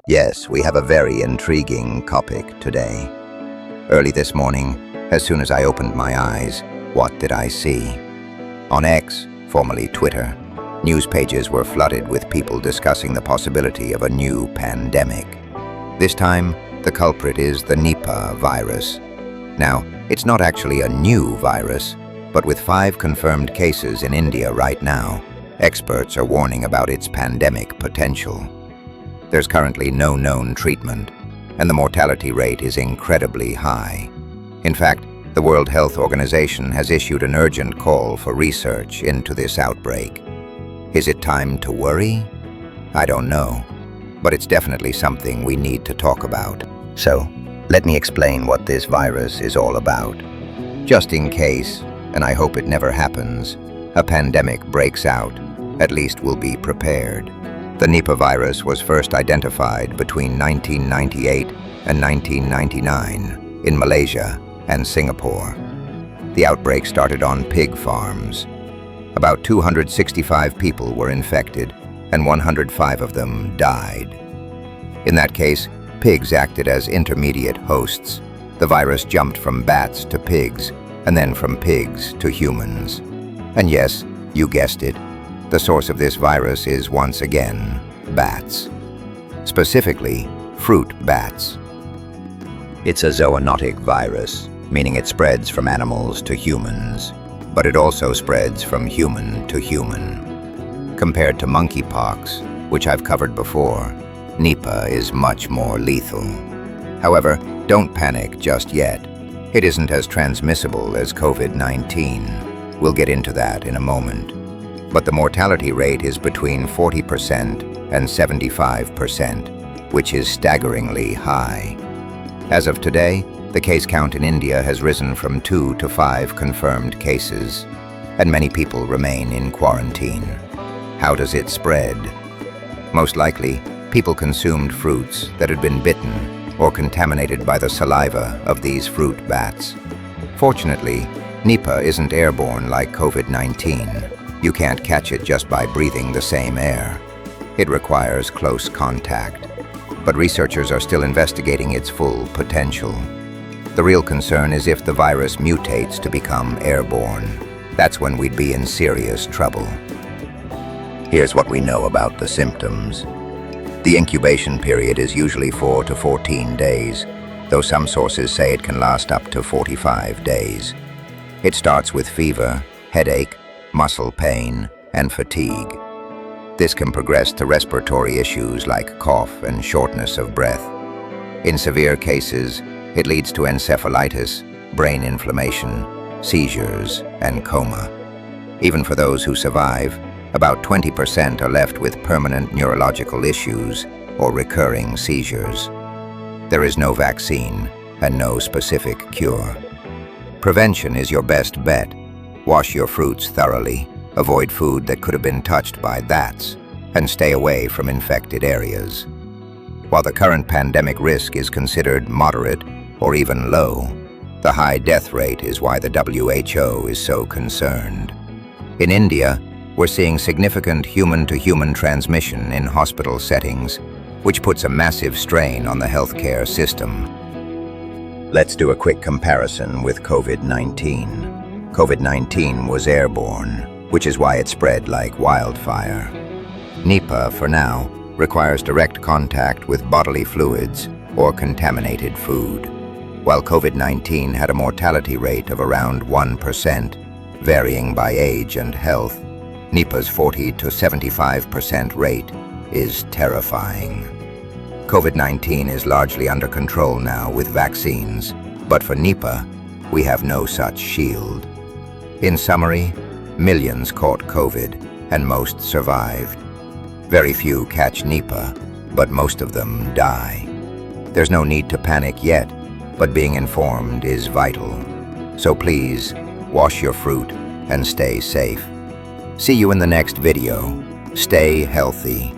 Yes, we have a very intriguing topic today. Early this morning, as soon as I opened my eyes, what did I see? On X, formerly Twitter, news pages were flooded with people discussing the possibility of a new pandemic. This time, the culprit is the Nipah virus. Now, it's not actually a new virus, but with 5 confirmed cases in India right now, experts are warning about its pandemic potential. There's currently no known treatment, and the mortality rate is incredibly high. In fact, the World Health Organization has issued an urgent call for research into this outbreak. Is it time to worry? I don't know, but it's definitely something we need to talk about. So, let me explain what this virus is all about. Just in case, and I hope it never happens, a pandemic breaks out, at least we'll be prepared. The Nipah virus was first identified between 1998 and 1999 in Malaysia and Singapore. The outbreak started on pig farms. About 265 people were infected, and 105 of them died. In that case, pigs acted as intermediate hosts. The virus jumped from bats to pigs, and then from pigs to humans. And yes, you guessed it, the source of this virus is once again bats. Specifically, fruit bats. It's a zoonotic virus, meaning it spreads from animals to humans, but it also spreads from human to human. Compared to monkeypox, which I've covered before, Nipah is much more lethal. However, don't panic just yet. It isn't as transmissible as COVID-19. We'll get into that in a moment. But the mortality rate is between 40% and 75%, which is staggeringly high. As of today, the case count in India has risen from 2 to 5 confirmed cases, and many people remain in quarantine. How does it spread? Most likely, people consumed fruits that had been bitten or contaminated by the saliva of these fruit bats. Fortunately, Nipah isn't airborne like COVID-19. You can't catch it just by breathing the same air. It requires close contact. But researchers are still investigating its full potential. The real concern is if the virus mutates to become airborne. That's when we'd be in serious trouble. Here's what we know about the symptoms. The incubation period is usually 4 to 14 days, though some sources say it can last up to 45 days. It starts with fever, headache, muscle pain, and fatigue. This can progress to respiratory issues like cough and shortness of breath. In severe cases, it leads to encephalitis, brain inflammation, seizures, and coma. Even for those who survive, about 20% are left with permanent neurological issues or recurring seizures. There is no vaccine and no specific cure. Prevention is your best bet. Wash your fruits thoroughly, avoid food that could have been touched by bats, and stay away from infected areas. While the current pandemic risk is considered moderate or even low, the high death rate is why the WHO is so concerned. In India, we're seeing significant human-to-human transmission in hospital settings, which puts a massive strain on the healthcare system. Let's do a quick comparison with COVID-19. COVID-19 was airborne, which is why it spread like wildfire. Nipah, for now, requires direct contact with bodily fluids or contaminated food. While COVID-19 had a mortality rate of around 1%, varying by age and health, Nipah's 40 to 75% rate is terrifying. COVID-19 is largely under control now with vaccines, but for Nipah, we have no such shield. In summary, millions caught COVID, and most survived. Very few catch Nipah, but most of them die. There's no need to panic yet, but being informed is vital. So please, wash your fruit and stay safe. See you in the next video. Stay healthy.